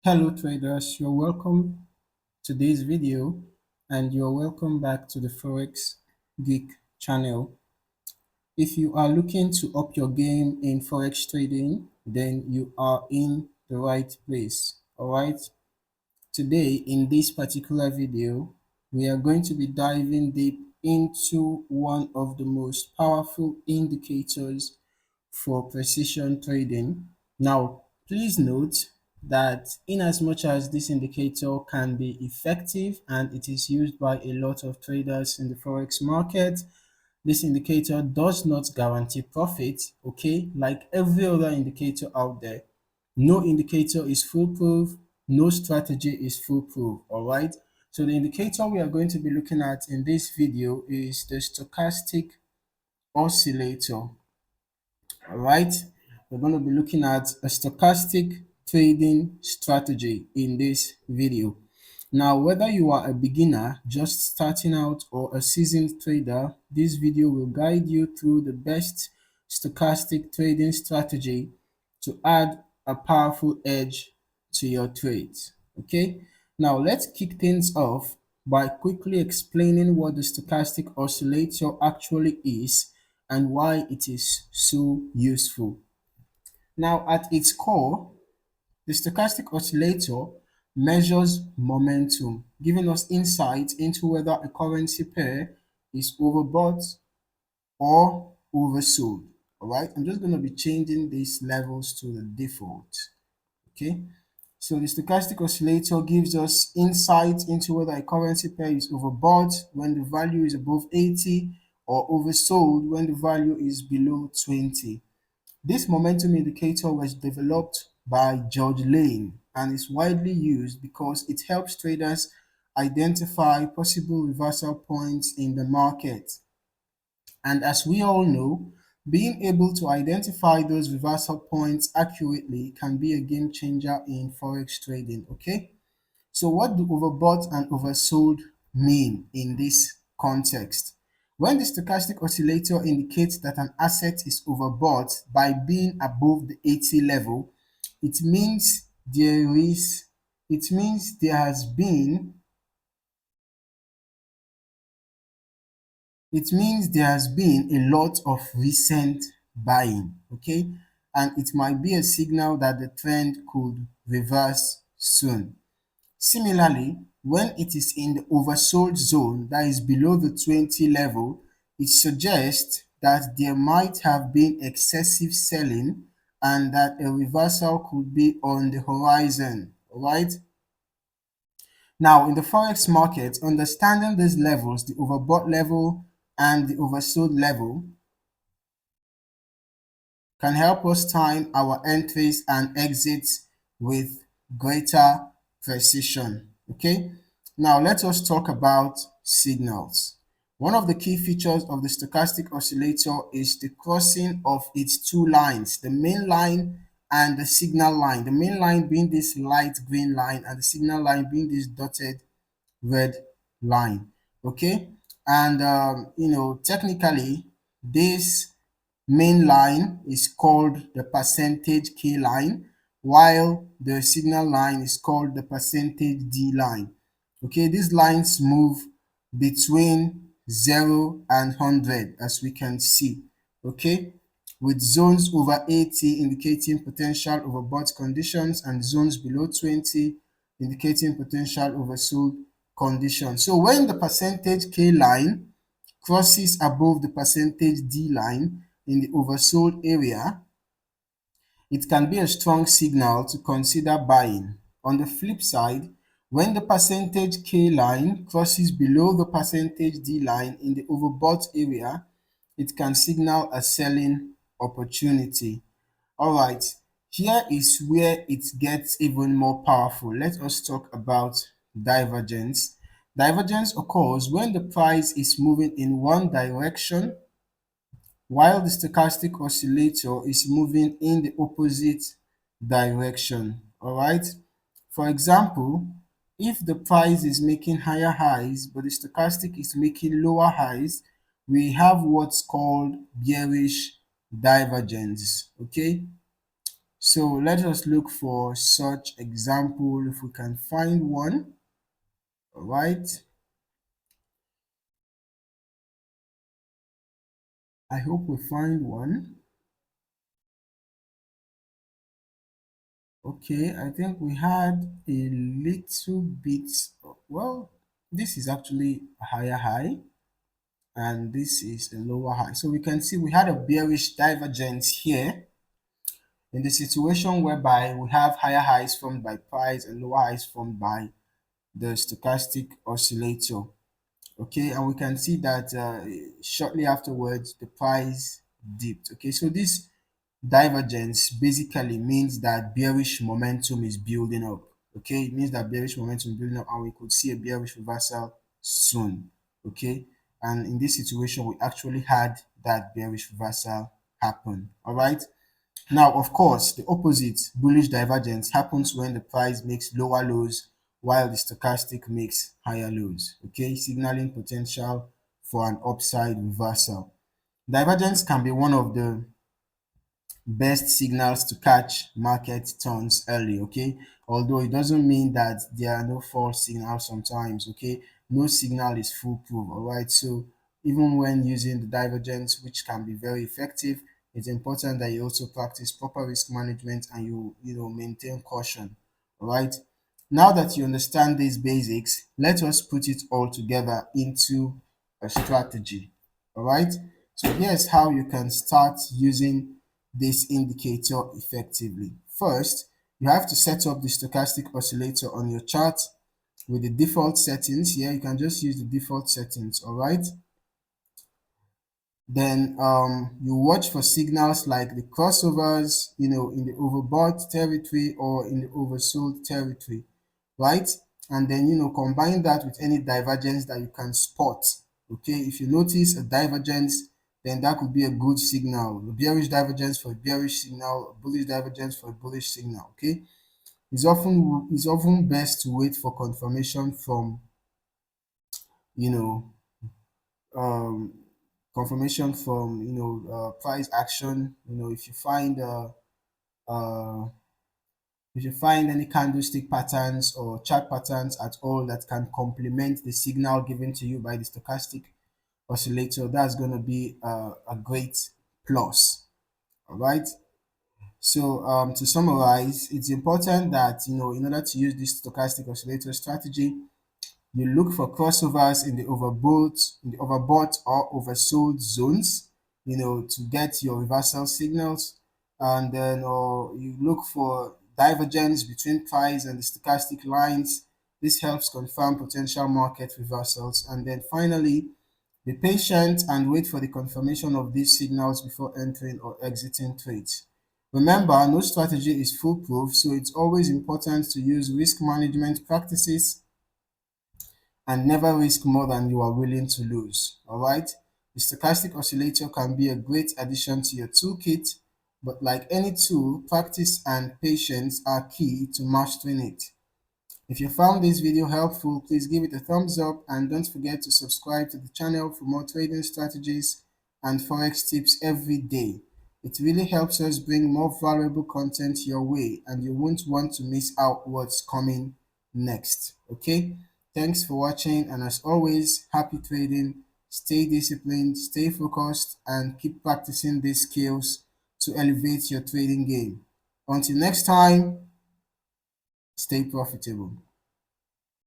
Hello traders, you're welcome to this video and you're welcome back to the Forex Geek channel. If you are looking to up your game in Forex trading, then you are in the right place. Alright, today in this particular video, we are going to be diving deep into one of the most powerful indicators for precision trading. Now, please note that in as much as this indicator can be effective and it is used by a lot of traders in the forex market, this indicator does not guarantee profit, okay? Like every other indicator out there, no indicator is foolproof, no strategy is foolproof, all right? So the indicator we are going to be looking at in this video is the stochastic oscillator. All right, we're going to be looking at a stochastic trading strategy in this video. Now, whether you are a beginner just starting out or a seasoned trader, this video will guide you through the best stochastic trading strategy to add a powerful edge to your trades. Okay, now let's kick things off by quickly explaining what the stochastic oscillator actually is and why it is so useful. Now, at its core, the stochastic oscillator measures momentum, giving us insight into whether a currency pair is overbought or oversold. All right, I'm just going to be changing these levels to the default. Okay, so the stochastic oscillator gives us insight into whether a currency pair is overbought when the value is above 80 or oversold when the value is below 20. This momentum indicator was developed by George Lane and is widely used because it helps traders identify possible reversal points in the market. And as we all know, being able to identify those reversal points accurately can be a game changer in forex trading. Okay, so what do overbought and oversold mean in this context? When the stochastic oscillator indicates that an asset is overbought by being above the 80 level, it means there has been a lot of recent buying, okay? And it might be a signal that the trend could reverse soon. Similarly, when it is in the oversold zone that is below the 20 level, it suggests that there might have been excessive selling and that a reversal could be on the horizon, right? Now, in the forex market, understanding these levels, the overbought level and the oversold level, can help us time our entries and exits with greater precision. Okay, now let us talk about signals. One of the key features of the stochastic oscillator is the crossing of its two lines, the main line and the signal line. The main line being this light green line and the signal line being this dotted red line. Okay, and technically this main line is called the percentage K line, while the signal line is called the percentage D line. Okay, these lines move between 0 and 100 as we can see. Okay, with zones over 80 indicating potential overbought conditions and zones below 20 indicating potential oversold conditions. So when the percentage K line crosses above the percentage D line in the oversold area, it can be a strong signal to consider buying. On the flip side, when the percentage K line crosses below the percentage D line in the overbought area, it can signal a selling opportunity. All right, here is where it gets even more powerful. Let us talk about divergence. Divergence occurs when the price is moving in one direction while the stochastic oscillator is moving in the opposite direction. All right. For example, if the price is making higher highs but the stochastic is making lower highs, we have what's called bearish divergence. Okay. So let us look for such example if we can find one. All right. I hope we find one. Okay, I think we had a little bit, well, this is actually a higher high and this is a lower high. So we can see we had a bearish divergence here in the situation whereby we have higher highs formed by price and lower highs formed by the stochastic oscillator. Okay, and we can see that shortly afterwards the price dipped. Okay, so this divergence basically means that bearish momentum is building up. Okay, it means that bearish momentum is building up and we could see a bearish reversal soon. Okay, and in this situation we actually had that bearish reversal happen. All right, now of course the opposite, bullish divergence, happens when the price makes lower lows while the stochastic makes higher lows. Okay, signaling potential for an upside reversal. Divergence can be one of the best signals to catch market turns early. Okay, although it doesn't mean that there are no false signals sometimes. Okay, no signal is foolproof. All right, so even when using the divergence, which can be very effective, it's important that you also practice proper risk management and you maintain caution. All right, now that you understand these basics, let us put it all together into a strategy. All right, so here's how you can start using this indicator effectively. First, you have to set up the stochastic oscillator on your chart with the default settings. Here you can just use the default settings. All right, then you watch for signals like the crossovers, in the overbought territory or in the oversold territory, right? And then combine that with any divergence that you can spot. Okay, if you notice a divergence, then that could be a good signal. A bearish divergence for a bearish signal, a bullish divergence for a bullish signal. Okay, it's often best to wait for confirmation from you know um price action. Uh if you find any candlestick patterns or chart patterns at all that can complement the signal given to you by the stochastic oscillator, that's going to be a great plus. All right, so to summarize, it's important that in order to use this stochastic oscillator strategy, you look for crossovers in the overbought or oversold zones, to get your reversal signals, and then you look for divergence between price and the stochastic lines. This helps confirm potential market reversals. And then finally, be patient and wait for the confirmation of these signals before entering or exiting trades. Remember, no strategy is foolproof, so it's always important to use risk management practices and never risk more than you are willing to lose. All right. The stochastic oscillator can be a great addition to your toolkit, but like any tool, practice and patience are key to mastering it. If you found this video helpful, please give it a thumbs up and don't forget to subscribe to the channel for more trading strategies and Forex tips every day. It really helps us bring more valuable content your way and you won't want to miss out what's coming next. Okay? Thanks for watching, and as always, happy trading. Stay disciplined, stay focused, and keep practicing these skills to elevate your trading game. Until next time, stay profitable.